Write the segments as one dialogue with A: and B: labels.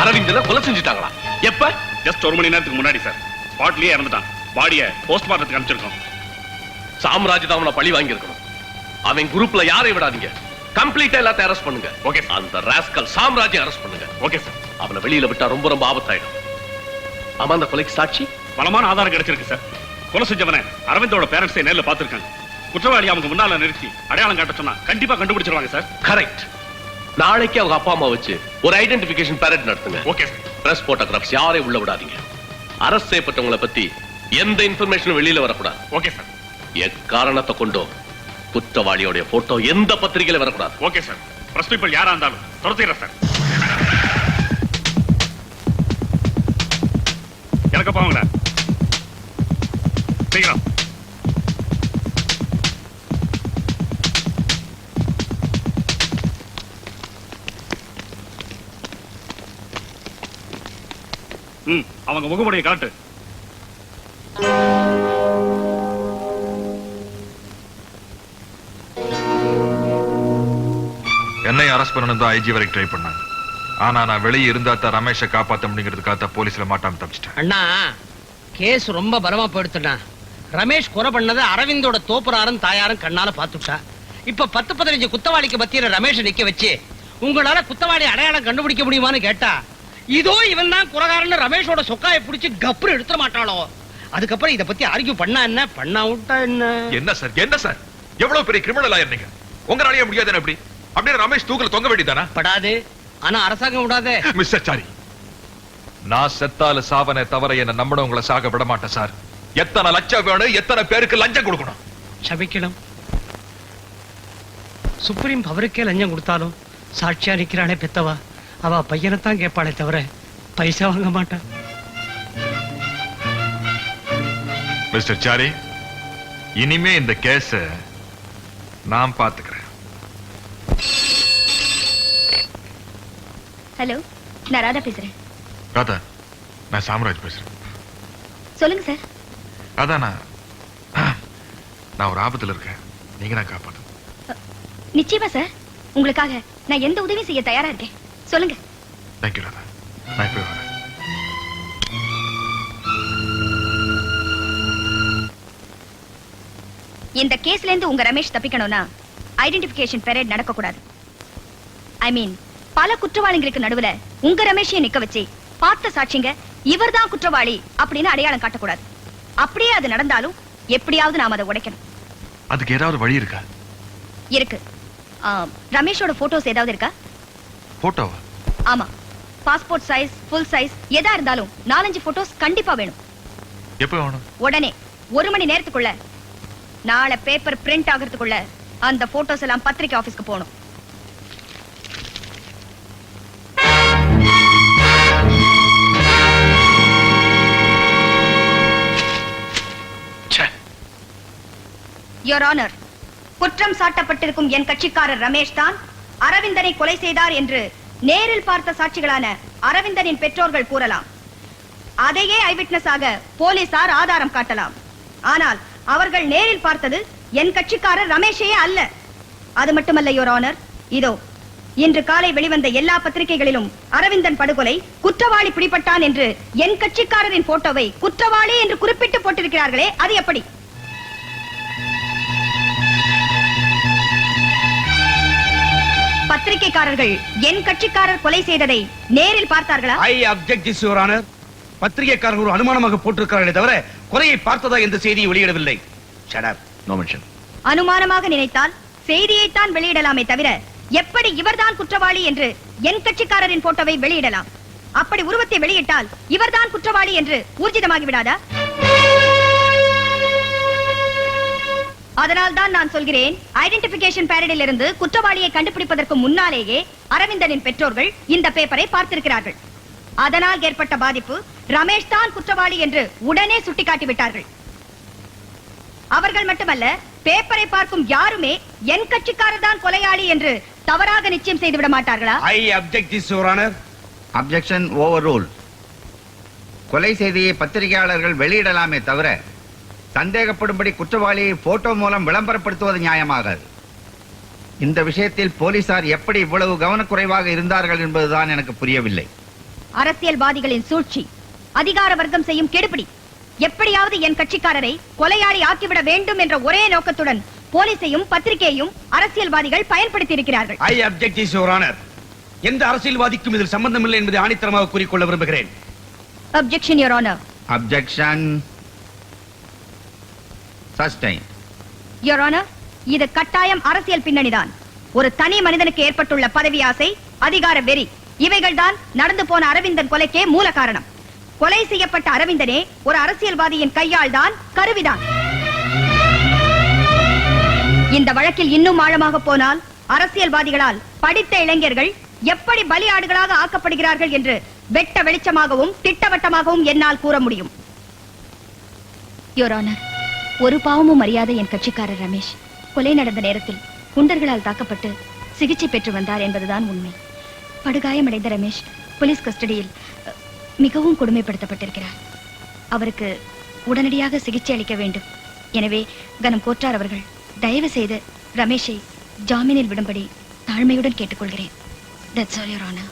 A: அரவிந்தனை கொலை செஞ்சுட்டாங்களா? எப்ப?
B: ஜஸ்ட் 1 மணி நேரத்துக்கு முன்னாடி சார். ஸ்பாட்லயே இறந்துட்டான். பாடியை போஸ்ட்மார்ட்டத்துக்கு அனுப்பிச்சிருக்கோம்.
A: சாம்ராஜ் தான் அவனை பழி வாங்கி இருக்கணும். அவன் குரூப்ல யாரை விடாதீங்க. கம்ப்ளீட்டா எல்லாத்தையும் அரெஸ்ட் பண்ணுங்க.
B: ஓகே.
A: அந்த ராஸ்கல் சாம்ராஜை அரெஸ்ட் பண்ணுங்க.
B: Okay sir.
A: அவனை வெளியில விட்டா ரொம்ப ரொம்ப ஆபத்தாயிடும். ஆமா, அந்த கொலைக்கு சாட்சி
B: பலமான ஆதாரம் கிடைச்சிருக்கு சார். கொலை செஞ்சவனை அரவிந்தோட பேரண்ட்ஸை நேர்ல பாத்துருக்காங்க. குற்றவாளி அவங்க முன்னால நிறுத்தி அடையாளம் காட்ட சொன்னா கண்டிப்பா கண்டுபிடிச்சிருவாங்க சார்.
A: கரெக்ட். நாளைக்கு அவங்க அப்பா அம்மா வச்சு ஒரு ஐடென்டிபிகேஷன் பரேட் நடத்துங்க.
B: Okay sir.
A: பிரஸ் போட்டோகிராஃப்ஸ் யாரையும் உள்ள விடாதீங்க. அரெஸ்ட் செய்யப்பட்டவங்களை பத்தி எந்த இன்ஃபர்மேஷனும் வெளியில வரக்கூடாது.
B: Okay sir.
A: எக்காரணத்தை கொண்டோ குற்றவாளியோட போட்டோ எந்த பத்திரிகையில வரக்கூடாது.
B: Okay sir. பிரஸ் பீப்பிள் யாரா இருந்தாலும் துரத்திடுறேன் சார். எனக்கு போங்களா சீக்கிரம். அவங்க முகமுடைய காட்டு.
C: என்னை அரெஸ்ட் பண்ணணும் தான் ஐஜி வரைக்கும் ட்ரை பண்ணாங்க. ஆனா நான் வெளியே இருந்தா தான் ரமேஷை காப்பாத்த முடியுங்கிறதுக்காக போலீஸ்ல மாட்டாம தப்பிச்சிட்டேன்.
D: அண்ணா, கேஸ் ரொம்ப பலமா போயிடுத்துண்ணா. ரமேஷ் கொலை பண்ணதை அரவிந்தோட தோப்புறாரும் தாயாரும் கண்ணால பாத்துட்டா. இப்ப 10-15 குத்தவாளிக்கு மத்தியில ரமேஷ் நிக்க வச்சு உங்களால குத்தவாளி அடையாளம் கண்டுபிடிக்க முடியுமான்னு கேட்டா, இதோ இவன் தான் குறகாரன்னு ரமேஷோட சொக்காயை பிடிச்சு கப்புறு எடுத்துட மாட்டாளோ. அதுக்கப்புறம் இத பத்தி ஆர்கியூ பண்ணா என்ன, பண்ணா விட்டா என்ன?
C: என்ன சார், என்ன சார், எவ்வளவு பெரிய கிரிமினல் ஆயர் நீங்க. உங்களாலேயே முடியாது எப்படி? அப்படியே ரமேஷ் தூக்கில தொங்க வேண்டியதானா?
D: படாது. ஆனா அரசாங்கம் விடாதே.
C: மிஸ்டர் சாரி, நான் செத்தால சாவனை தவிர என்ன நம்பணும் உங்களை சாக விட மாட்டேன் சார். எத்தனை லட்சம் வேணும், எத்தனை பேருக்கு லஞ்சம் கொடுக்கணும்?
D: சபிக்கணும். சுப்ரீம் அவருக்கே லஞ்சம் கொடுத்தாலும் சாட்சியா நிக்கிறானே பெத்தவா, அவ பையனைத்தான் கேட்பாளே தவிர பைசா வாங்க மாட்டான்.
C: மிஸ்டர் சாரி, இனிமே இந்த கேஸ நான் பாத்துக்கிறேன்.
E: ஹலோ, நான் ராதா பேசுறேன்.
C: ராதா, நான் சாம்ராஜ் பேசுறேன்.
E: சொல்லுங்க சார்.
C: அதான் நான் ஒரு ஆபத்துல இருக்கேன். நீங்க தான் காப்பாத்து.
E: நிச்சயமா சார், உங்களுக்காக நான் எந்த உதவியும் செய்ய தயாரா இருக்கேன். சொல்லுங்க.
C: தேங்க்யூ ராதா, நான் இப்ப வரேன்.
E: இந்த கேஸ்ல இருந்து உங்க ரமேஷ் தப்பிக்கணும்னா ஐடென்டிபிகேஷன் பரேட் நடக்க கூடாது. ஐ மீன், பல குற்றவாளிகளுக்கு நடுவுல உங்க ரமேஷையும் நிக்க வச்சு பார்த்த சாட்சிங்க இவர்தான் குற்றவாளி அப்படின்னு அடையாளம் காட்டக்கூடாது. அப்படியே அது நடந்தாலும் எப்படியாவது நாம அதை உடைக்கணும்.
C: அதுக்கு ஏதாவது வழி இருக்கா?
E: இருக்கு. ரமேஷோட போட்டோஸ் ஏதாவது இருக்கா?
C: போட்டோவா?
E: ஆமா, பாஸ்போர்ட் சைஸ், ஃபுல் சைஸ் எதா இருந்தாலும் 4-5 போட்டோஸ் கண்டிப்பா வேணும்.
C: எப்ப வேணும்?
E: உடனே 1 மணி நேரத்துக்குள்ள. நாளை பேப்பர் பிரிண்ட் ஆகிறதுக்குள்ள அந்த போட்டோஸ் எல்லாம் பத்திரிகை ஆபீஸ்க்கு போகணும். யுவர் ஆனர், குற்றம் சாட்டப்பட்டிருக்கும் என் கட்சிக்காரர் ரமேஷ் தான் அரவிந்தனை கொலை செய்தார் என்று நேரில் பார்த்த சாட்சிகளான அரவிந்தனின் பெற்றோர்கள் கூறலாம். அதையே ஐவிட்னஸ் ஆக போலீசார் ஆதாரம் காட்டலாம். ஆனால் அவர்கள் நேரில் பார்த்தது என் கட்சிக்காரர் ரமேஷையே அல்ல. அது மட்டுமல்ல யுவர் ஆனர், இதோ இன்று காலை வெளிவந்த எல்லா பத்திரிகைகளிலும் அரவிந்தன் படுகொலை, குற்றவாளி பிடிபட்டான் என்று என் கட்சிக்காரரின் போட்டோவை குற்றவாளி என்று குறிப்பிட்டு போட்டிருக்கிறார்களே, அது எப்படி? பத்திரிகைக்காரர்கள் என் கட்சிக்காரர் கொலை செய்ததை நேரில் பார்த்தார்களா?
F: I object this your honour. பத்திரிகைக்காரர்கள் ஒரு அனுமானமாக போட்டிருக்கிறார்களே தவிர கொலையை பார்த்ததா என்ற செய்தியை வெளியிடவில்லை. Shut up, no mention.
E: அனுமானமாக நினைத்தால் செய்தியைத்தான் வெளியிடலாமே தவிர எப்படி இவர்தான் குற்றவாளி என்று என் கட்சிக்காரரின் போட்டோவை வெளியிடலாம்? அப்படி உருவத்தை வெளியிட்டால் இவர்தான் குற்றவாளி என்று ஊர்ஜிதமாகி விடாதா? அதனால் தான் நான் சொல்கிறேன், ஐடென்டிபிகேஷன் பரேடில் இருந்து குற்றவாளியை கண்டுபிடிப்பதற்கு முன்னாலேயே அரவிந்தனின் பெற்றோர்கள் இந்த பேப்பரை பார்த்திருக்கிறார்கள். அதனால் ஏற்பட்ட பாதிப்பு ரமேஷ் தான் குற்றவாளி என்று உடனே சுட்டிக்காட்டி விட்டார்கள். அவர்கள் மட்டுமல்ல, பேப்பரை பார்க்கும் யாருமே என் கட்சிக்காரர் தான் கொலையாளி என்று தவறாக நிச்சயம் செய்து விட மாட்டார்களா?
F: I object this your honour.
G: Objection overrule. கொலை செய்தியை பத்திரிகையாளர்கள் வெளியிடலாமே தவிர சந்தேகப்படும்படி குற்றவாளியை போட்டோ மூலம் விளம்பரப்படுத்துவது நியாயமாகாது. இந்த விஷயத்தில் போலீசார் எப்படி இவ்வளவு கவனக்குறைவாக இருந்தார்கள் என்பதுதான் எனக்கு புரியவில்லை.
E: அரசியல்வாதிகளின் சூழ்ச்சி, அதிகார வர்க்கம் செய்யும் கெடுபிடி. எப்படியாவது என் கட்சிக்காரரை கொலையாளி ஆக்கிவிட வேண்டும் என்ற ஒரே நோக்கத்துடன் போலீசையும் பத்திரிகையையும் அரசியல்வாதிகள் பயன்படுத்தி இருக்கிறார்கள்.
F: ஐ அப்ஜெக்ட் யுவர் ஆனர். எந்த அரசியல்வாதிக்கும் இதில் சம்பந்தம் இல்லை என்பதை ஆணித்தரமாக கூறிக்கொள்ள விரும்புகிறேன்.
E: Objection, Your Honor.
G: Objection sustain.
E: Your Honor, இது கட்டாயம் அரசியல் பின்னணிதான். ஒரு தனி மனிதனுக்கு ஏற்பட்டுள்ள பதவி ஆசை, அதிகார வெறி, இவைகள்தான் நடந்து போன அரவிந்தன் கொலைக்கே மூல காரணம். கொலை செய்யப்பட்ட அரவிந்தனே ஒரு அரசியல்வாதியின் கையால் தான், கருவிதான். இந்த வழக்கில் இன்னும் ஆழமாக போனால் அரசியல்வாதிகளால் படித்த இளைஞர்கள் எப்படி பலியாடுகளாக ஆக்கப்படுகிறார்கள் என்று வெட்ட வெளிச்சமாகவும் திட்டவட்டமாகவும் என்னால் கூற முடியும். யுவர் ஆனர், ஒரு பாவமும் அறியாத என் கட்சிக்காரர் ரமேஷ் கொலை நடந்த நேரத்தில் குண்டர்களால் தாக்கப்பட்டு சிகிச்சை பெற்று வந்தார் என்பதுதான் உண்மை. படுகாயமடைந்த ரமேஷ் போலீஸ் கஸ்டடியில் மிகவும் கொடுமைப்படுத்தப்பட்டிருக்கிறார். அவருக்கு உடனடியாக சிகிச்சை அளிக்க வேண்டும். எனவே கனம் கோட்டார் அவர்கள் தயவு செய்து ரமேஷை ஜாமீனில் விடும்படி தாழ்மையுடன் கேட்டுக்கொள்கிறேன். That's all, Your Honor.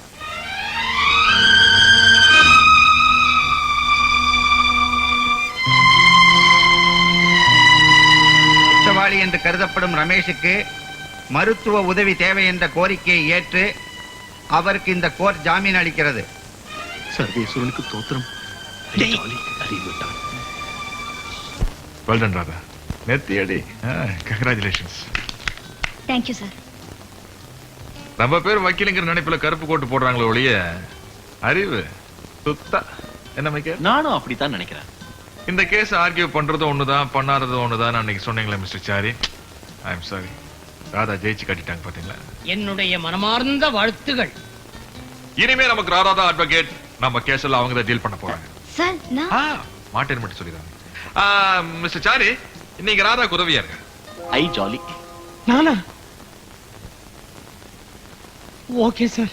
G: குற்றவாளி என்று கருதப்படும் ரமேஷுக்கு மருத்துவ உதவி தேவை என்ற கோரிக்கையை ஏற்று அவருக்கு இந்த கோர்ட் ஜாமீன் அளிக்கிறது.
A: சர்வேஸ்வரனுக்கு தோத்திரம். அறிவிட்டான்.
C: Well done Radha. நெத்தியடி. கங்க்ராச்சுலேஷன்ஸ்.
E: Thank you, sir.
C: நம்ம பேர் வக்கீலுங்கிற நினைப்புல கருப்பு கோட்டு போடுறாங்களே ஒழிய அறிவு சுத்தா என்ன மைக்க?
H: நானும் அப்படித்தான் நினைக்கிறேன்.
C: இந்த கேஸ் ஆர்கியூ பண்றது ஒண்ணுதான், பண்ணாதது ஒண்ணுதான் அன்னைக்கு சொன்னீங்களே mister sorry. I am sorry. Radha ஜெயிச்சு காட்டிட்டாங்க பாத்தீங்களா?
D: என்னுடைய மனமார்ந்த வாழ்த்துகள்.
C: இனிமே நமக்கு ராதா தான் அட்வொகேட். நம்ம கேஸ் எல்லாம் அவங்க தான் டீல் பண்ண போறாங்க.
E: சார், நான்
C: மாட்டேன் மட்டும் சொல்லிடுறாங்க. மிஸ்டர் சாரி, இன்னைக்கு ராதாக்கு உதவியா இருக்க.
H: ஐ ஜாலி.
D: நானா? Okay sir.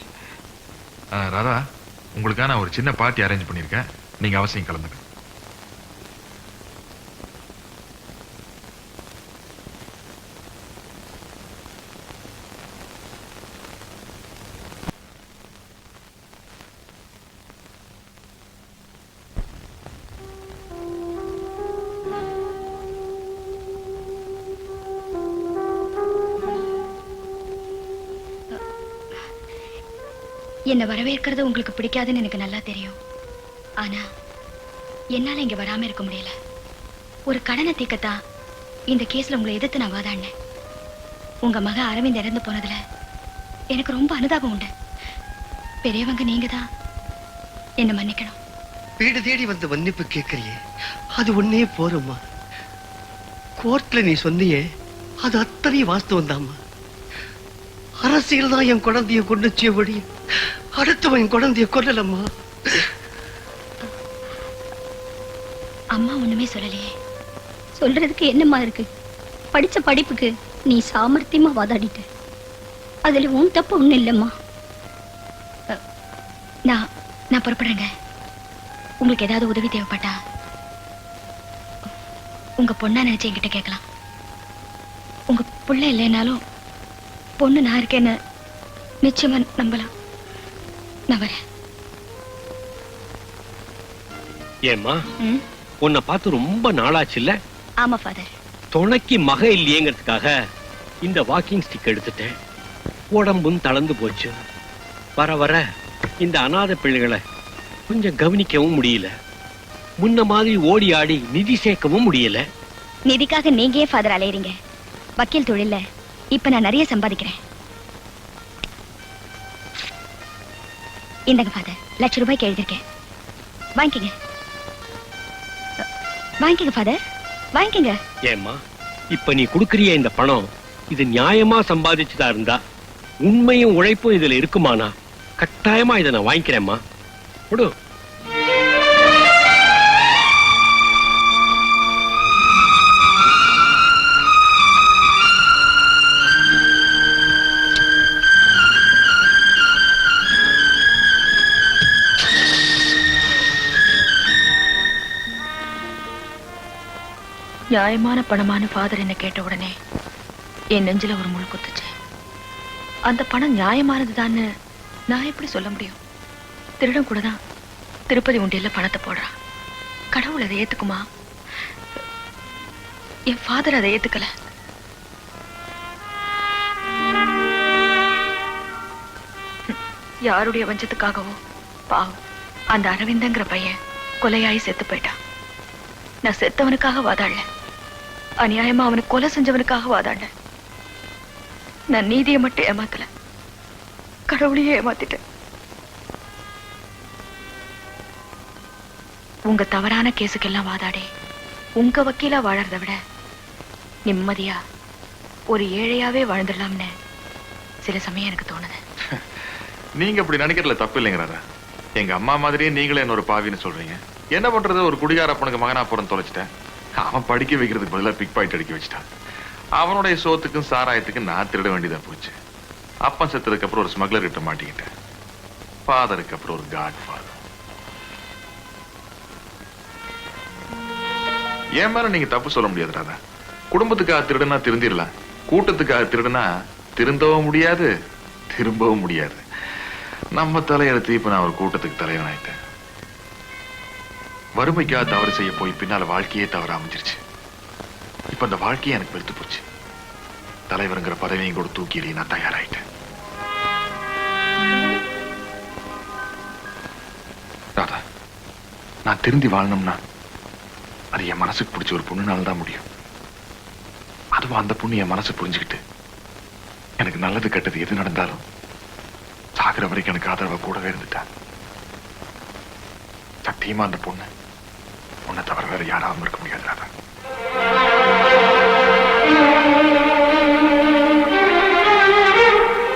C: ராதா, உங்களுக்கான ஒரு சின்ன பார்ட்டி அரேஞ்ச் பண்ணிருக்கேன். நீங்க அவசியம் கலந்துக்க.
E: என்ன வரவேற்கிறது உங்களுக்கு பிடிக்காதுன்னு எனக்கு நல்லா தெரியும். ஆனா என்னால இங்க வராம இருக்க முடியல. ஒரு கடனை தீர்க்கத்தான் இந்த கேஸ்ல உங்களை எதிர்த்து நான் வாதாடினேன். உங்க மக அரவிந்த் இறந்து போனதுல எனக்கு ரொம்ப அனுதாபம் உண்டு. பெரியவங்க நீங்க தான் என்ன மன்னிக்கணும்.
I: வீடு தேடி வந்து மன்னிப்பு கேட்கறியே, அது ஒன்னே போருமா. கோர்ட்ல நீ சொன்னியே, அது அத்தனை வாஸ்தவம் தாம்மா. அரசியல் தான் என் குழந்தைய கொண்டுச்சபடி அடுத்தவன் என் குழந்தைய கொல்லலம்மா.
E: அம்மா ஒண்ணுமே சொல்லலையே. சொல்றதுக்கு என்னம்மா இருக்கு? படிச்ச படிப்புக்கு நீ சாமர்த்தியமா வாதாடிட்ட. அதுல உன் தப்பு ஒண்ணு இல்லம்மா. நான் புறப்படுறேங்க. உங்களுக்கு ஏதாவது உதவி தேவைப்பட்டா உங்க பொண்ணா நினைச்சு என்கிட்ட கேட்கலாம். உங்க புள்ள இல்லைனாலும் பொண்ணு நான் இருக்கேன்னு நிச்சயமா நம்பலாம். நான் வரேன்.
A: ஏம்மா, உன்னை பார்த்து ரொம்ப நாளாச்சு இல்ல?
E: ஆமா ஃபாதர்.
A: துணைக்கு மக இல்லையேங்கிறதுக்காக இந்த வாக்கிங் ஸ்டிக் எடுத்துட்டேன். உடம்பும் தளர்ந்து போச்சு. வர வர இந்த அநாத பிள்ளைகளை கொஞ்சம் கவனிக்கவும் முடியல. முன்ன மாதிரி ஓடி ஆடி நிதி சேர்க்கவும் முடியல.
E: நிதிக்காக நீங்க ஏன் ஃபாதர் அலையறீங்க? வக்கீல் தொழில்ல இப்ப நான் நிறைய சம்பாதிக்கிறேன். இந்தங்க ஃபாதர், ₹1,00,000 எழுதிருக்கேன். வாங்கிக்கங்க. வாங்கிக்கங்க ஃபாதர், வாங்கிக்கங்க.
A: ஏம்மா, இப்ப நீ குடுக்கறிய இந்த பணம் இது நியாயமா சம்பாதிச்சதா இருந்தா, உண்மையும் உழைப்பும் இதுல இருக்குமானா கட்டாயமா இதை நான் வாங்கிக்கிறேம்மா. கொடு.
J: நியாயமான பணமான ஃபாதர் என்ன கேட்ட உடனே என் நெஞ்சில ஒரு முள் குத்துச்சு. அந்த பணம் நியாயமானதுதான்னு நான் எப்படி சொல்ல முடியும்? திருடன் கூட தான் திருப்பதி உண்டியல்ல பணத்தை போடுறான். கடவுள் அதை ஏத்துக்குமா? என் ஃபாதர் அதை ஏத்துக்கல. யாருடைய வஞ்சத்துக்காகவோ பாவம் அந்த அரவிந்தங்கிற பையன் கொலையாயி செத்து போயிட்டான். நான் செத்தவனுக்காக வாதாடல, அநியாயமா அவனுக்கு கொலை செஞ்சவனுக்காக வாதாடினேன். நான் நீதியை மட்டும் ஏமாத்தல, கடவுளையே ஏமாத்திட்டேன். உங்க தவறான கேஸுக்கெல்லாம் வாதாடி உங்க வக்கீலா வாழறதை விட நிம்மதியா ஒரு ஏழையாவே வாழ்ந்துடலாம்னு சில சமயம் எனக்கு தோணுது.
C: நீங்க அப்படி நினைக்கிறதுல தப்பு இல்லைங்கிறாரா? எங்க அம்மா மாதிரியே நீங்களே என்ன ஒரு பாவின்னு சொல்றீங்க. என்ன பண்றது, ஒரு குடிகார அப்பனுக்கு மகனா போறன்னு தொலைச்சிட்டேன். அவன் படிக்க வைக்கிறதுக்கு பதிலாக பிக் பாயிண்ட் அடிக்க வச்சுட்டான். அவனுடைய சோத்துக்கும் சாராயத்துக்கும் நான் திருட வேண்டியதா போச்சு. அப்பன் செத்ததுக்கு அப்புறம் ஒரு ஸ்மக்லர் கிட்ட மாட்டிக்கிட்டேன். ஃபாதருக்கு அப்புறம் ஒரு காட் ஃபாதர். ஏன் மேல நீங்க தப்பு சொல்ல முடியாது ராதா. குடும்பத்துக்காக திருடுனா திருந்திடலாம், கூட்டத்துக்காக திருடுனா திருந்தவும் முடியாது, திரும்பவும் முடியாது. நம்ம தலையெழுத்து இப்ப நான் ஒரு கூட்டத்துக்கு தலைவன் ஆயிட்டேன். வறுமைக்காக தவறு செய்ய போய் பின்னால வாழ்க்கையே தவற அமைஞ்சிருச்சு. இப்ப அந்த வாழ்க்கையே எனக்கு வெறுத்து போச்சு. தலைவருங்கிற பதவியும் கூட தூக்கி நான் தயாராயிட்டேன். ராதா, நான் திருந்தி வாழணும்னா அது என் மனசுக்கு பிடிச்ச ஒரு பொண்ணுனால தான் முடியும். அதுவும் அந்த பொண்ணு என் மனசு புரிஞ்சுக்கிட்டு எனக்கு நல்லது கெட்டது எது நடந்தாலும் சாகிற வரைக்கும் எனக்கு ஆதரவை கூடவே இருந்துட்டா. சத்தியமா அந்த பொண்ணு உன்னை தவிர வேற யாராவும் இருக்க முடியாது ராதா.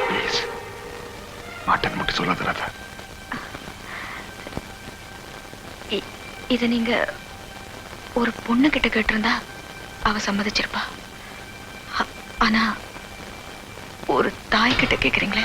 C: ப்ளீஸ் மாட்டன் மட்டும் சொல்லாத ராதா.
J: இத நீங்க ஒரு பொண்ணு கிட்ட கேட்டிருந்தா அவ சம்மதிச்சிருப்பா. ஆனா ஒரு தாய் கிட்ட கேக்குறீங்களே,